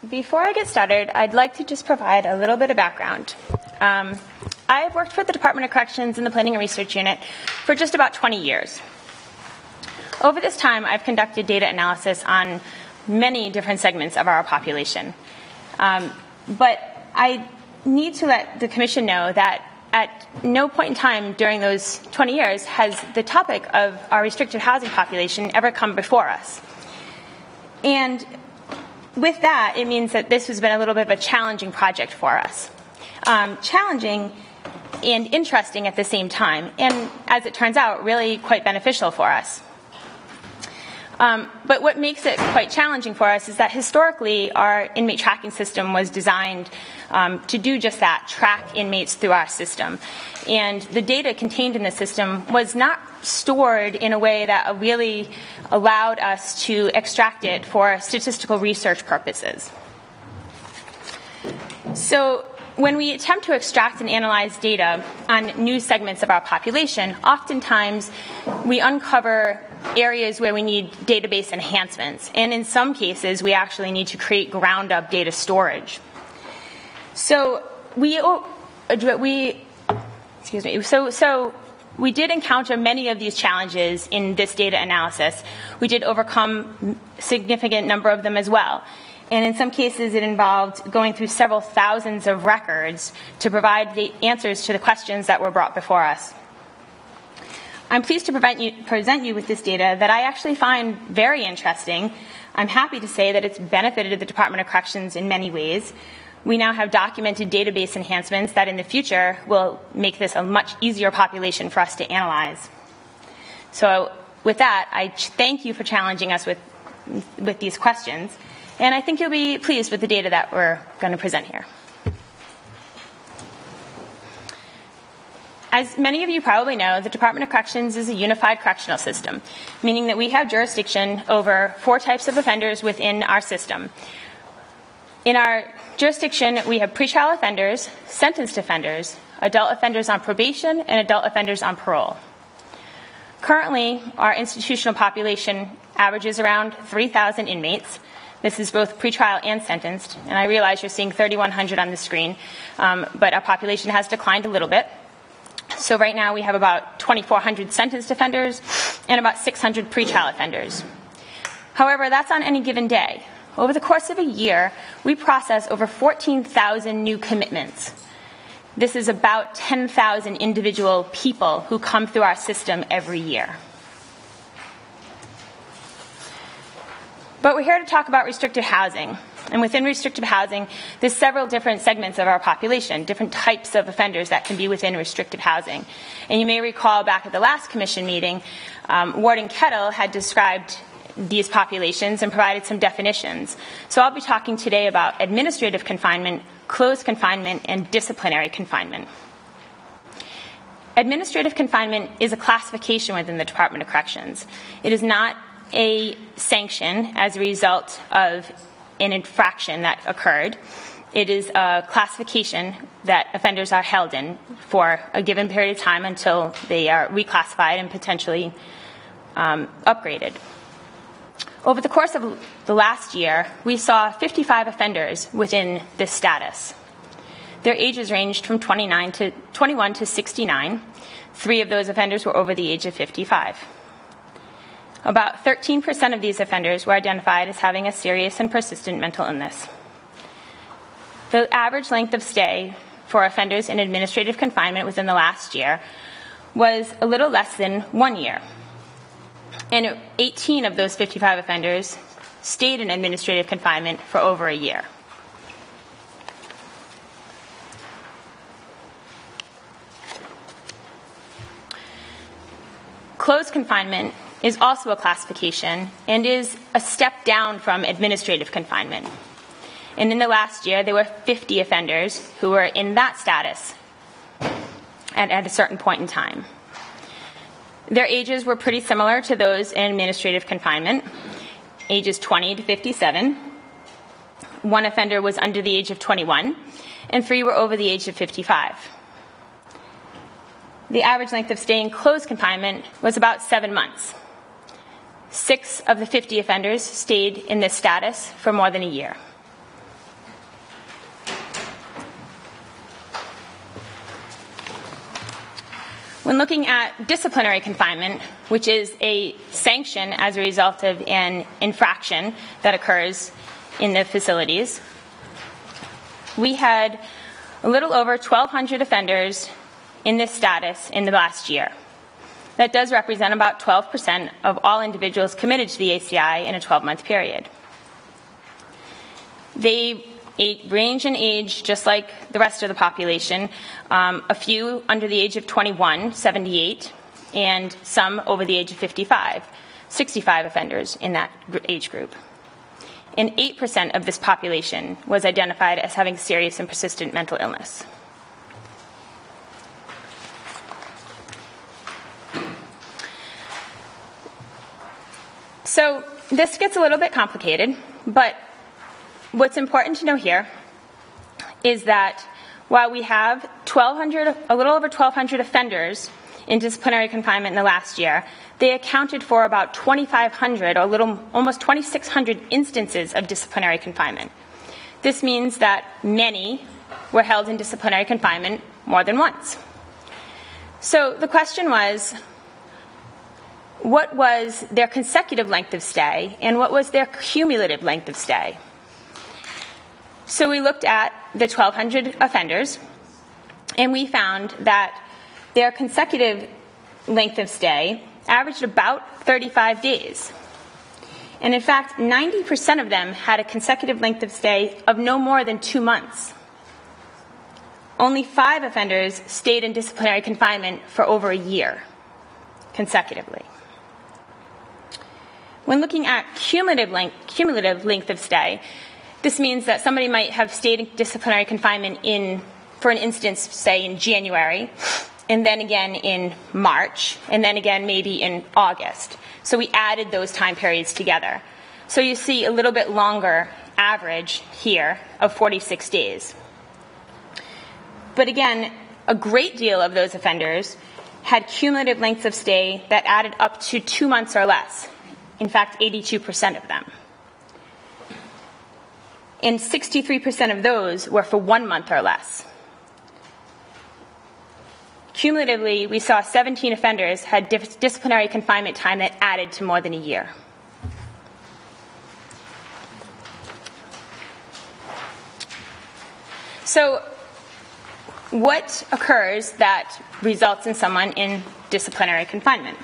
Before I get started, I'd like to just provide a little bit of background. I've worked for the Department of Corrections in the Planning and Research Unit for just about 20 years. Over this time, I've conducted data analysis on many different segments of our population. But I need to let the Commission know that at no point in time during those 20 years has the topic of our restricted housing population ever come before us. And with that, it means that this has been a little bit of a challenging project for us. Challenging and interesting at the same time, and as it turns out, really quite beneficial for us. But what makes it quite challenging for us is that historically our inmate tracking system was designed to do just that, track inmates through our system. And the data contained in the system was not stored in a way that really allowed us to extract it for statistical research purposes. So when we attempt to extract and analyze data on new segments of our population, oftentimes we uncover areas where we need database enhancements. And in some cases, we actually need to create ground-up data storage. So we did encounter many of these challenges in this data analysis. We did overcome a significant number of them as well. And in some cases, it involved going through several thousands of records to provide the answers to the questions that were brought before us. I'm pleased to present you with this data that I actually find very interesting. I'm happy to say that it's benefited the Department of Corrections in many ways. We now have documented database enhancements that in the future will make this a much easier population for us to analyze. So with that, I thank you for challenging us with these questions. And I think you'll be pleased with the data that we're going to present here. As many of you probably know, the Department of Corrections is a unified correctional system, meaning that we have jurisdiction over 4 types of offenders within our system. In our jurisdiction, we have pretrial offenders, sentenced offenders, adult offenders on probation, and adult offenders on parole. Currently, our institutional population averages around 3,000 inmates. This is both pretrial and sentenced, and I realize you're seeing 3,100 on the screen, but our population has declined a little bit. So right now we have about 2,400 sentenced offenders and about 600 pretrial offenders. However, that's on any given day. Over the course of a year, we process over 14,000 new commitments. This is about 10,000 individual people who come through our system every year. But we're here to talk about restricted housing. And within restricted housing, there's several different segments of our population, different types of offenders that can be within restricted housing. And you may recall back at the last commission meeting, Warden Kettle had described these populations and provided some definitions. So I'll be talking today about administrative confinement, closed confinement, and disciplinary confinement. Administrative confinement is a classification within the Department of Corrections. It is not a sanction as a result of an infraction that occurred. It is a classification that offenders are held in for a given period of time until they are reclassified and potentially upgraded. Over the course of the last year, we saw 55 offenders within this status. Their ages ranged from 21 to 69. 3 of those offenders were over the age of 55. About 13% of these offenders were identified as having a serious and persistent mental illness. The average length of stay for offenders in administrative confinement within the last year was a little less than 1 year. And 18 of those 55 offenders stayed in administrative confinement for over a year. Closed confinement is also a classification and is a step down from administrative confinement. And in the last year, there were 50 offenders who were in that status at a certain point in time. Their ages were pretty similar to those in administrative confinement, ages 20 to 57. 1 offender was under the age of 21, and 3 were over the age of 55. The average length of stay in closed confinement was about 7 months. 6 of the 50 offenders stayed in this status for more than a year. When looking at disciplinary confinement, which is a sanction as a result of an infraction that occurs in the facilities, we had a little over 1,200 offenders in this status in the last year. That does represent about 12% of all individuals committed to the ACI in a 12-month period. They range in age just like the rest of the population, a few under the age of 21, 78, and some over the age of 55, 65 offenders in that age group. And 8% of this population was identified as having serious and persistent mental illness. So this gets a little bit complicated, but what's important to know here is that while we have a little over 1,200 offenders in disciplinary confinement in the last year, they accounted for about 2,500 or almost 2,600 instances of disciplinary confinement. This means that many were held in disciplinary confinement more than once. So the question was, what was their consecutive length of stay and what was their cumulative length of stay? So we looked at the 1,200 offenders, and we found that their consecutive length of stay averaged about 35 days. And in fact, 90% of them had a consecutive length of stay of no more than 2 months. Only 5 offenders stayed in disciplinary confinement for over a year consecutively. When looking at cumulative length of stay, this means that somebody might have stayed in disciplinary confinement for an instance, say in January, and then again in March, and then again maybe in August. So we added those time periods together. So you see a little bit longer average here of 46 days. But again, a great deal of those offenders had cumulative lengths of stay that added up to 2 months or less. In fact, 82% of them. And 63% of those were for 1 month or less. Cumulatively, we saw 17 offenders had disciplinary confinement time that added to more than a year. So what occurs that results in someone in disciplinary confinement?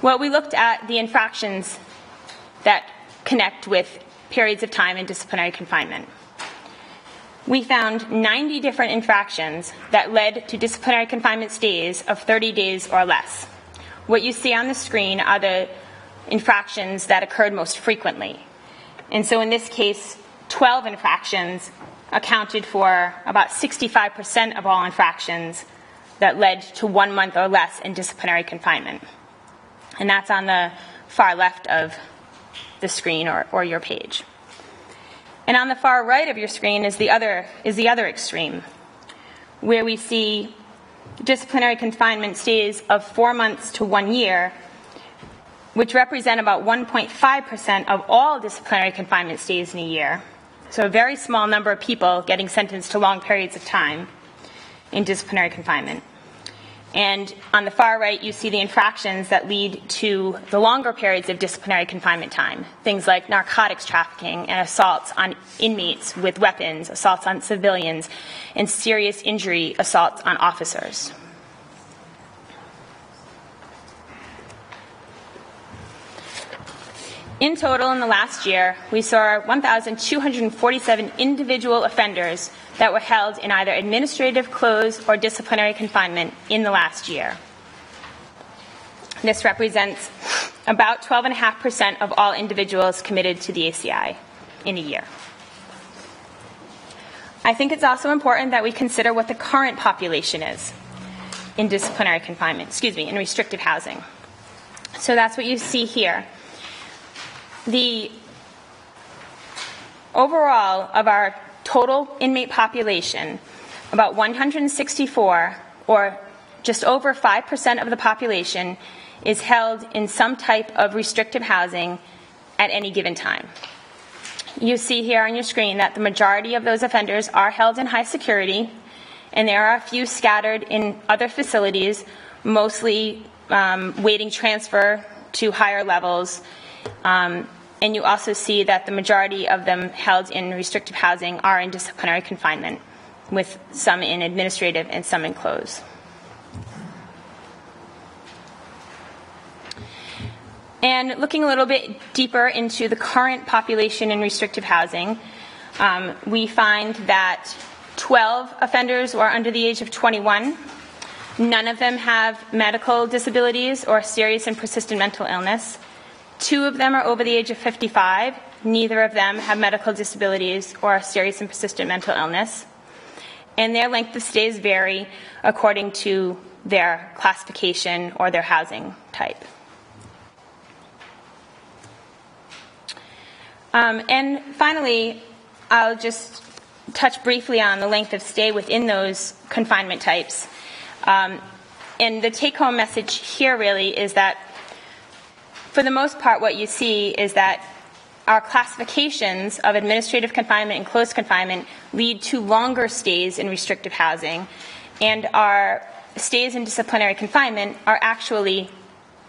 Well, we looked at the infractions that connect with periods of time in disciplinary confinement. We found 90 different infractions that led to disciplinary confinement stays of 30 days or less. What you see on the screen are the infractions that occurred most frequently. And so in this case, 12 infractions accounted for about 65% of all infractions that led to 1 month or less in disciplinary confinement. And that's on the far left of the screen or your page. And on the far right of your screen is the other extreme, where we see disciplinary confinement stays of 4 months to 1 year, which represent about 1.5% of all disciplinary confinement stays in a year. So a very small number of people getting sentenced to long periods of time in disciplinary confinement. And on the far right, you see the infractions that lead to the longer periods of disciplinary confinement time, things like narcotics trafficking and assaults on inmates with weapons, assaults on civilians, and serious injury assaults on officers. In total, in the last year, we saw 1,247 individual offenders that were held in either administrative close or disciplinary confinement in the last year. This represents about 12.5% of all individuals committed to the ACI in a year. I think it's also important that we consider what the current population is in disciplinary confinement, in restrictive housing. So that's what you see here. The overall of our total inmate population, about 164, or just over 5% of the population, is held in some type of restrictive housing at any given time. You see here on your screen that the majority of those offenders are held in high security, and there are a few scattered in other facilities mostly waiting transfer to higher levels. And you also see that the majority of them held in restrictive housing are in disciplinary confinement, with some in administrative and some in close. And looking a little bit deeper into the current population in restrictive housing, we find that 12 offenders are under the age of 21. None of them have medical disabilities or serious and persistent mental illness. 2 of them are over the age of 55. Neither of them have medical disabilities or serious and persistent mental illness. And their length of stays vary according to their classification or their housing type. And finally, I'll just touch briefly on the length of stay within those confinement types. And the take-home message here really is that, for the most part, what you see is that our classifications of administrative confinement and close confinement lead to longer stays in restrictive housing, and our stays in disciplinary confinement are actually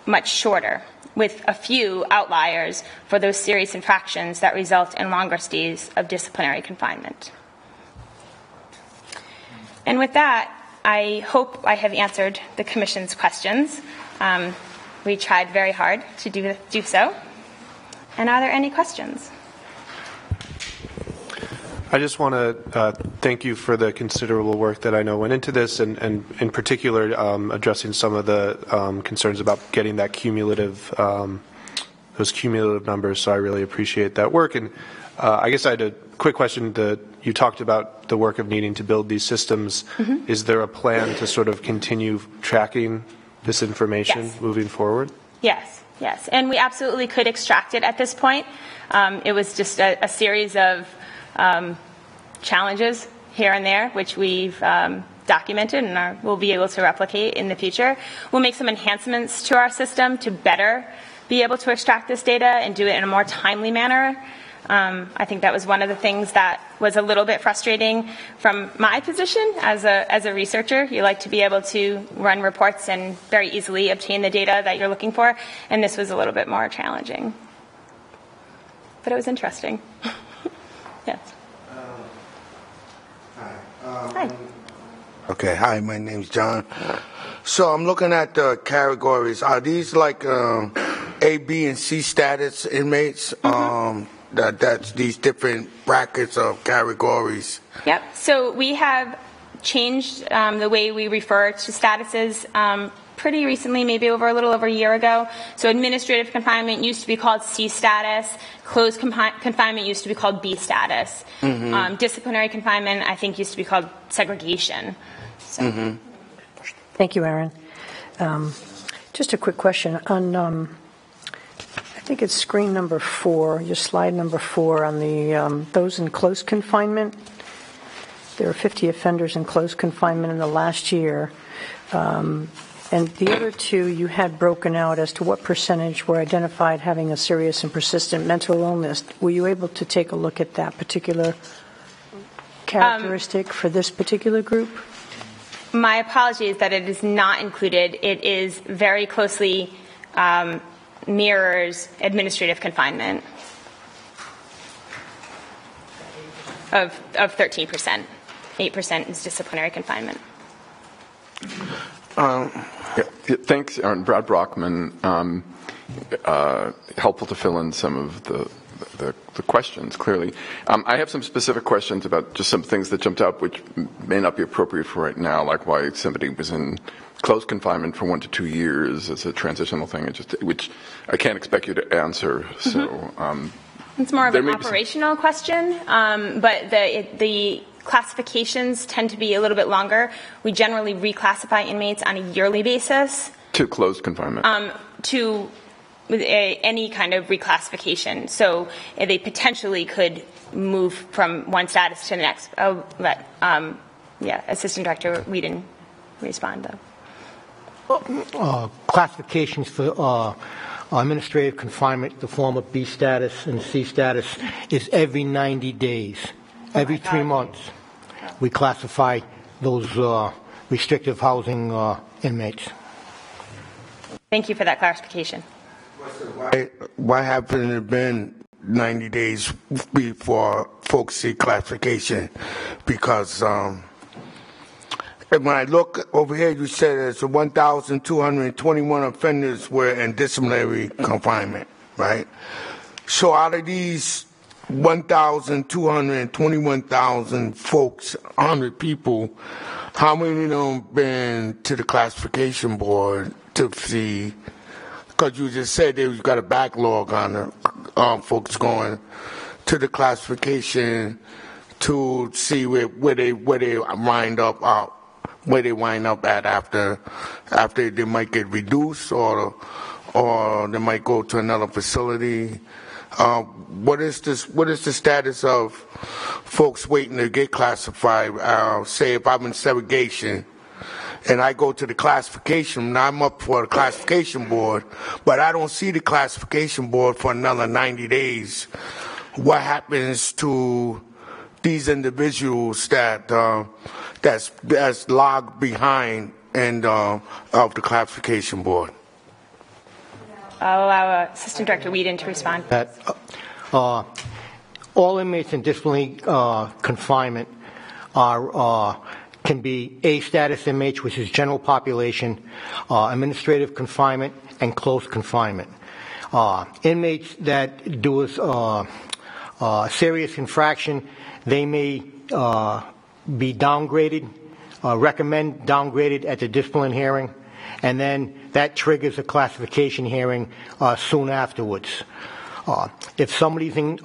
much shorter, with a few outliers for those serious infractions that result in longer stays of disciplinary confinement. And with that, I hope I have answered the Commission's questions. We tried very hard to do so. And are there any questions? I just want to thank you for the considerable work that I know went into this, and in particular addressing some of the concerns about getting that those cumulative numbers. So I really appreciate that work. And I guess I had a quick question. You talked about the work of needing to build these systems. Mm-hmm. Is there a plan to sort of continue tracking this information moving forward? Yes, and we absolutely could extract it at this point. It was just a series of challenges here and there, which we've documented and we'll be able to replicate in the future. We'll make some enhancements to our system to better be able to extract this data and do it in a more timely manner. I think that was one of the things that was a little bit frustrating from my position as a researcher. You like to be able to run reports and very easily obtain the data that you're looking for, and this was a little bit more challenging. But it was interesting. Yes. Hi. Okay, hi, my name's John. So I'm looking at the categories. Are these like A, B, and C status inmates? Mm-hmm. That's these different brackets of categories. Yep. So we have changed the way we refer to statuses pretty recently, maybe a little over a year ago. So administrative confinement used to be called C status. Closed confinement used to be called B status. Mm-hmm. Disciplinary confinement, I think, used to be called segregation. So. Mm-hmm. Thank you, Erin. Just a quick question on. I think it's screen number 4, your slide number 4 on the those in close confinement. There are 50 offenders in close confinement in the last year. And the other 2 you had broken out as to what percentage were identified having a serious and persistent mental illness. Were you able to take a look at that particular characteristic for this particular group? My apologies that it is not included. It is very closely mirrors administrative confinement of 13%. 8% is disciplinary confinement. Thanks, Erin. Brad Brockman. Helpful to fill in some of the questions, clearly. I have some specific questions about just some things that jumped out which may not be appropriate for right now, like why somebody was in close confinement for 1 to 2 years as a transitional thing, which I can't expect you to answer. Mm-hmm. So it's more of an operational question, but the classifications tend to be a little bit longer. We generally reclassify inmates on a yearly basis. To closed confinement? To any kind of reclassification. So they potentially could move from one status to the next. I'll let Assistant Director Whedon respond, though. Classifications for administrative confinement, the form of B status and C status, is every 90 days. Every 3 months, we classify those restrictive housing inmates. Thank you for that clarification. Why haven't it been 90 days before folks see classification? Because when I look over here, you said there's 1,221 offenders were in disciplinary confinement, right? So out of these 1,221,000 folks, 100 people, how many of them been to the classification board to see? Because you just said they've got a backlog on the folks going to the classification to see where they wind up at after they might get reduced or they might go to another facility. What is the status of folks waiting to get classified? Say if I'm in segregation and I go to the classification, and I'm up for the classification board, but I don't see the classification board for another 90 days. What happens to these individuals that's logged behind and of the classification board? I'll allow Assistant Director Whedon to respond. All inmates in disciplinary confinement can be A status inmates, which is general population, administrative confinement, and close confinement. Inmates that do a serious infraction, they may be downgraded, recommend downgraded at the discipline hearing, and then that triggers a classification hearing soon afterwards. If somebody's in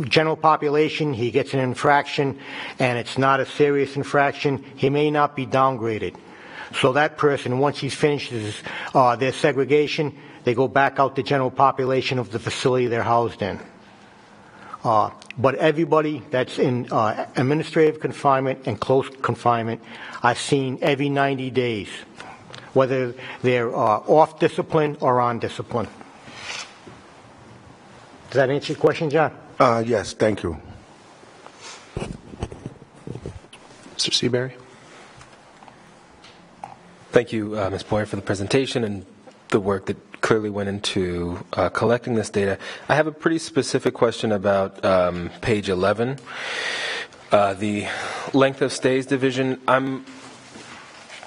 general population, he gets an infraction, and it's not a serious infraction, he may not be downgraded. So that person, once he's finished their segregation, they go back out to general population of the facility they're housed in. But everybody that's in administrative confinement and close confinement, I've seen every 90 days, whether they're off discipline or on discipline. Does that answer your question, John? Yes, thank you. Mr. Seabury? Thank you, Ms. Boyer, for the presentation and the work that clearly went into collecting this data. I have a pretty specific question about page 11, the length of stays division. I'm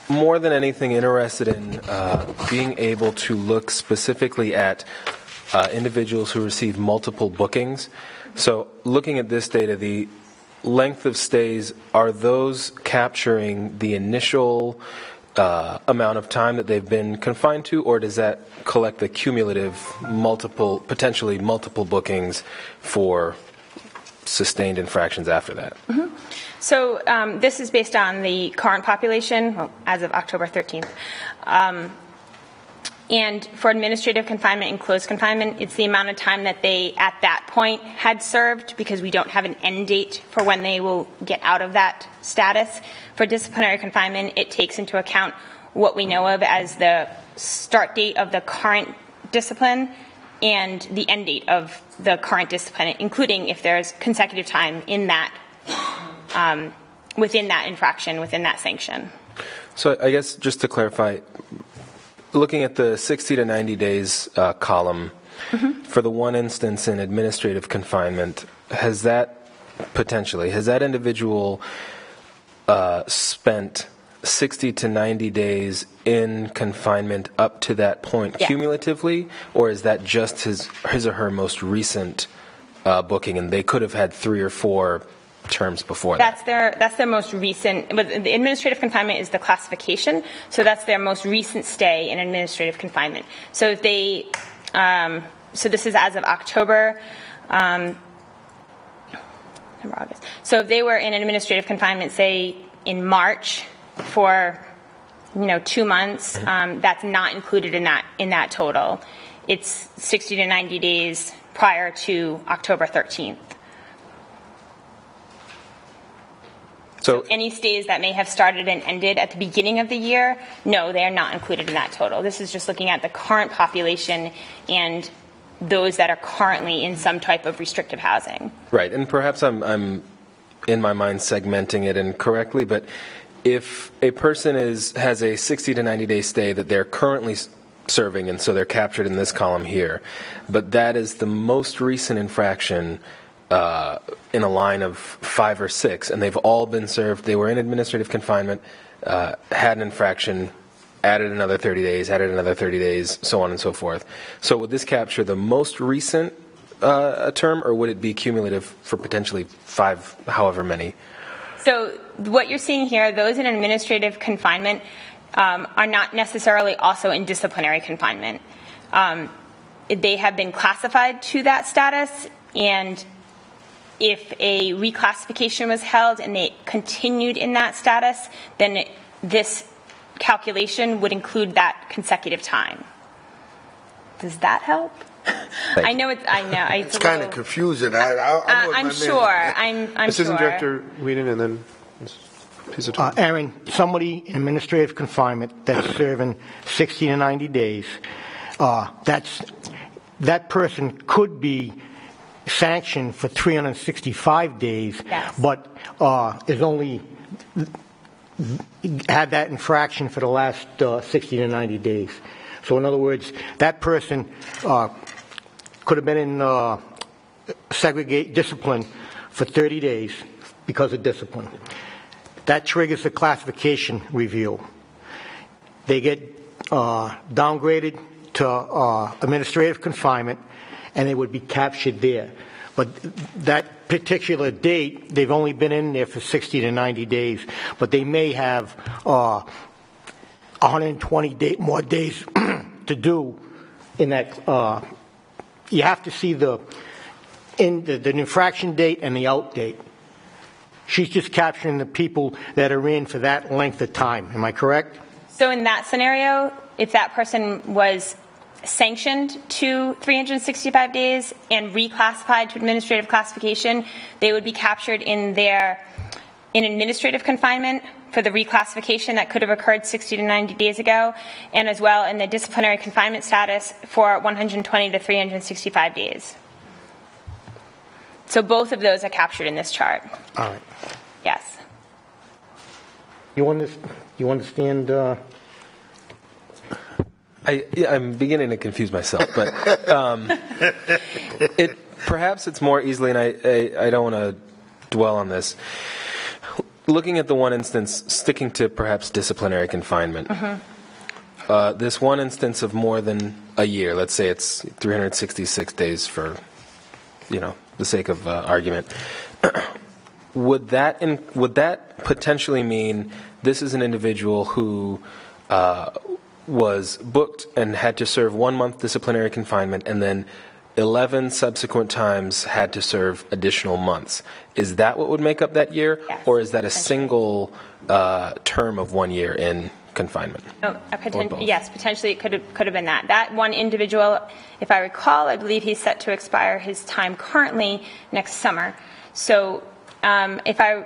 more than anything interested in being able to look specifically at individuals who receive multiple bookings. So looking at this data, the length of stays, are those capturing the initial amount of time that they've been confined to, or does that collect the cumulative potentially multiple bookings for sustained infractions after that? Mm-hmm. So this is based on the current population, as of October 13th. And for administrative confinement and closed confinement, it's the amount of time that they, at that point, had served, because we don't have an end date for when they will get out of that status. For disciplinary confinement, it takes into account what we know of as the start date of the current discipline and the end date of the current discipline, including if there's consecutive time in that, within that infraction, within that sanction. So I guess just to clarify, looking at the 60 to 90 days column, mm-hmm. for the one instance in administrative confinement, has that individual spent 60 to 90 days in confinement up to that point cumulatively, or is that just his or her most recent booking, and they could have had 3 or 4 terms before that? That's their most recent. But the administrative confinement is the classification, so that's their most recent stay in administrative confinement. So if they, so this is as of October. August. So if they were in administrative confinement, say in March for 2 months, that's not included in that total. It's 60 to 90 days prior to October 13th. So any stays that may have started and ended at the beginning of the year, no, they are not included in that total. This is just looking at the current population and those that are currently in some type of restrictive housing. Right, and perhaps I'm in my mind segmenting it incorrectly, but if a person has a 60 to 90 day stay that they're currently serving, and so they're captured in this column here. But that is the most recent infraction in a line of 5 or 6, and they've all been served. They were in administrative confinement, had an infraction, added another 30 days, added another 30 days, so on and so forth. So would this capture the most recent term, or would it be cumulative for potentially 5, however many? So what you're seeing here, those in administrative confinement are not necessarily also in disciplinary confinement. They have been classified to that status, and if a reclassification was held and they continued in that status, then this calculation would include that consecutive time. Does that help? I know it's kind of confusing. I'm sure. I'm Assistant sure. Director Whedon, and then piece of time. Erin, somebody in administrative confinement that's serving 60 to 90 days, that person could be sanctioned for 365 days, yes, but is only had that infraction for the last 60 to 90 days. So in other words, that person could have been in segregate discipline for 30 days because of discipline. That triggers a classification review. They get downgraded to administrative confinement, and they would be captured there. But that particular date, they've only been in there for 60 to 90 days, but they may have 120 more days to do in that. You have to see the infraction date and the out date. She's just capturing the people that are in for that length of time. Am I correct? So in that scenario, if that person was sanctioned to 365 days and reclassified to administrative classification, they would be captured in administrative confinement for the reclassification that could have occurred 60 to 90 days ago, and as well in the disciplinary confinement status for 120 to 365 days. So both of those are captured in this chart. All right. Yes. You understand? I'm beginning to confuse myself, but perhaps it's more easily, and I don't want to dwell on this. Looking at the one instance, sticking to perhaps disciplinary confinement, this one instance of more than a year, let's say it's 366 days for, the sake of argument, would that potentially mean this is an individual who was booked and had to serve 1 month disciplinary confinement, and then 11 subsequent times had to serve additional months? Is that what would make up that year? Yes, or is that a single term of 1 year in confinement? Oh, yes, potentially it could have been that. That one individual, if I recall, I believe he's set to expire his time currently next summer. So if I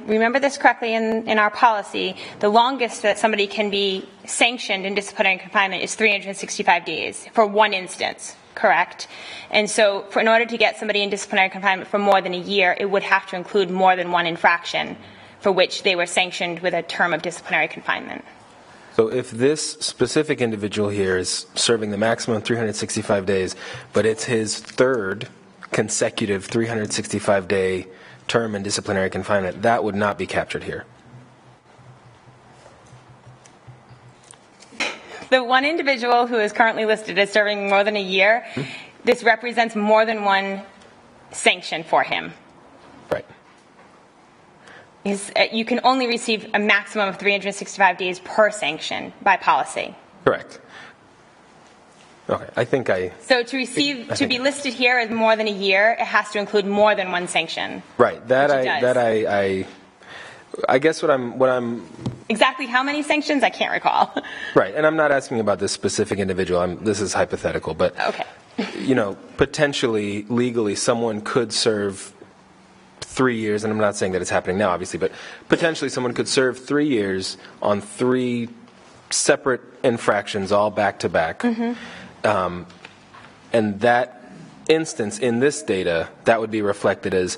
remember this correctly in our policy, the longest that somebody can be sanctioned in disciplinary confinement is 365 days for one instance, correct? And so in order to get somebody in disciplinary confinement for more than a year, it would have to include more than one infraction for which they were sanctioned with a term of disciplinary confinement. So if this specific individual here is serving the maximum 365 days, but it's his third consecutive 365-day term in disciplinary confinement, that would not be captured here. The one individual who is currently listed as serving more than a year, this represents more than one sanction for him. Right. You can only receive a maximum of 365 days per sanction by policy. Correct. Okay, I think So to be listed here as more than a year, it has to include more than one sanction. Right. I guess what I'm exactly how many sanctions I can't recall. Right, and I'm not asking about this specific individual. This is hypothetical, but okay. Potentially legally someone could serve 3 years, and I'm not saying that it's happening now, obviously, but potentially someone could serve 3 years on 3 separate infractions, all back to back. And that instance in this data, that would be reflected as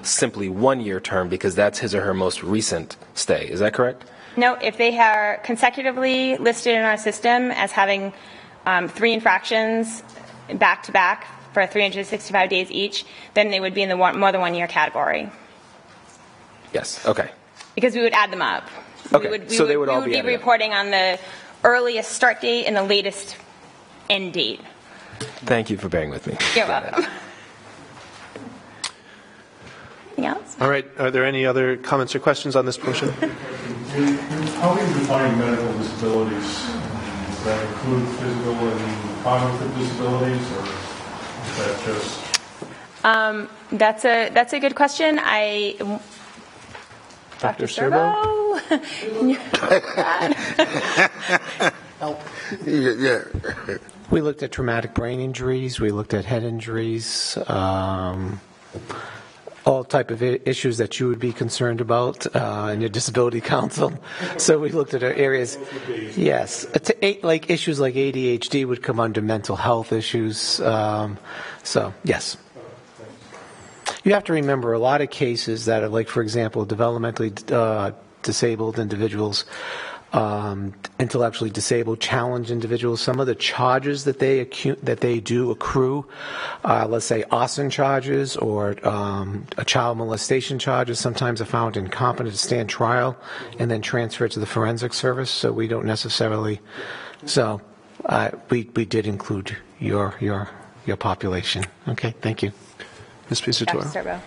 simply 1 year term because that's his or her most recent stay. Is that correct? No, if they are consecutively listed in our system as having 3 infractions back to back for 365 days each, then they would be in the more than 1 year category. Yes, okay. Because we would add them up. Okay, they would all be We would be reporting on the earliest start date and the latest end date. Thank you for bearing with me. You're welcome. Anything else? All right. Are there any other comments or questions on this motion? How do you define medical disabilities? Does that include physical and cognitive disabilities, or is that just? That's a good question. Dr. Serbo? Yeah. We looked at traumatic brain injuries. We looked at head injuries. All type of issues that you would be concerned about in your disability council. So we looked at areas. Yes, like issues like ADHD would come under mental health issues. So yes. You have to remember a lot of cases that are like, for example, developmentally disabled individuals, intellectually disabled, challenged individuals. Some of the charges that they do accrue, let's say arson charges or a child molestation charges, sometimes are found incompetent to stand trial and then transferred to the forensic service. So we don't necessarily. So we did include your population. Okay, thank you. Ms. Pisatore. Dr. Serbo.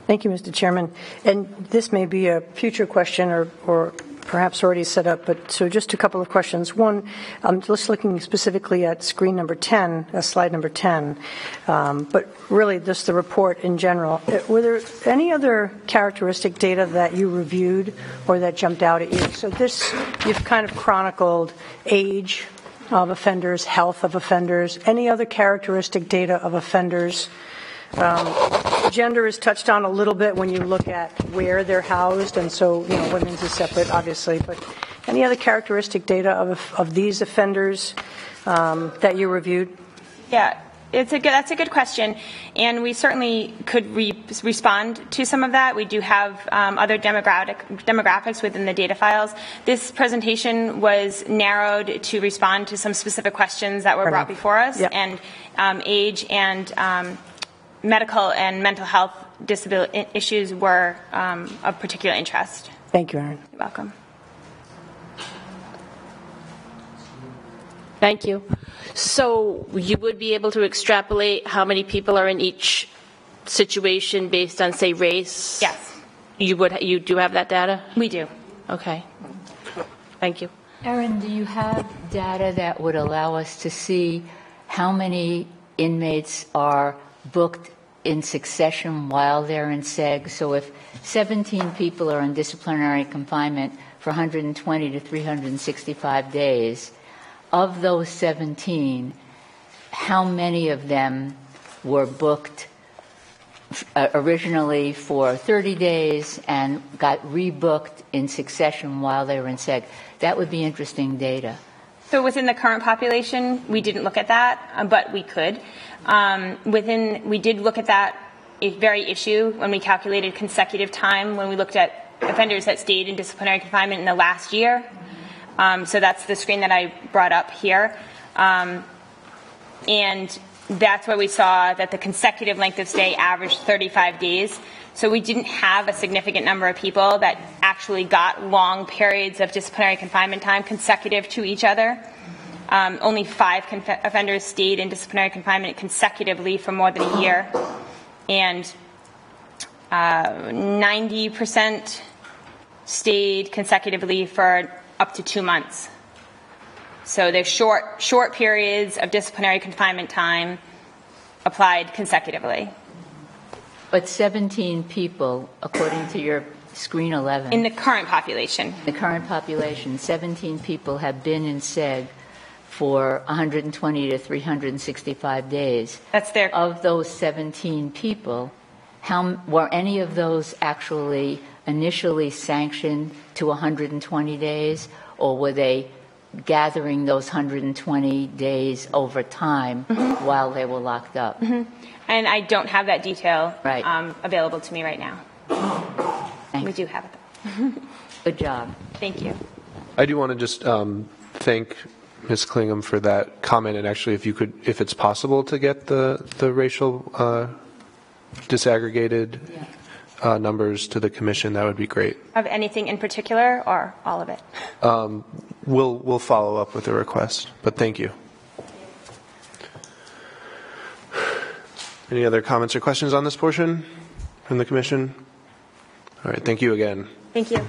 Thank you, Mr. Chairman. And this may be a future question or perhaps already set up, but so just a couple of questions. One, I'm just looking specifically at screen number 10, slide number 10, but really just the report in general. Were there any other characteristic data that you reviewed or that jumped out at you? So this, you've kind of chronicled age of offenders, health of offenders, any other characteristic data of offenders. Gender is touched on a little bit when you look at where they're housed, and so women's is separate, obviously. But any other characteristic data of these offenders that you reviewed? Yeah, that's a good question, and we certainly could respond to some of that. We do have other demographics within the data files. This presentation was narrowed to respond to some specific questions that were brought before us, yep. And age and medical and mental health disability issues were of particular interest. Thank you, Erin. You're welcome. Thank you. So you would be able to extrapolate how many people are in each situation based on, say, race? Yes. You do have that data? We do. Okay. Thank you. Erin, do you have data that would allow us to see how many inmates are booked in succession while they're in SEG? So if 17 people are in disciplinary confinement for 120 to 365 days, of those 17, how many of them were booked originally for 30 days and got rebooked in succession while they were in SEG? That would be interesting data. So within the current population, we didn't look at that, but we could. We did look at that very issue when we calculated consecutive time, when we looked at offenders that stayed in disciplinary confinement in the last year. So that's the screen that I brought up here. And that's where we saw that the consecutive length of stay averaged 35 days. So we didn't have a significant number of people that actually got long periods of disciplinary confinement time consecutive to each other. Only 5 offenders stayed in disciplinary confinement consecutively for more than a year. And 90% stayed consecutively for up to 2 months. So there's short periods of disciplinary confinement time applied consecutively. But 17 people, according to your screen 11. In the current population. The current population, 17 people have been in SEG for 120 to 365 days. That's their. Of those 17 people, were any of those actually initially sanctioned to 120 days, or were they gathering those 120 days over time while they were locked up? And I don't have that detail right. Available to me right now. Thanks. We do have it, though. Good job. Thank you. I do want to just thank Ms. Klingham for that comment, and actually, if it's possible to get the racial disaggregated numbers to the commission, that would be great. Of anything in particular, or all of it? We'll follow up with a request, but thank you. Any other comments or questions on this portion from the commission? All right, thank you again. Thank you.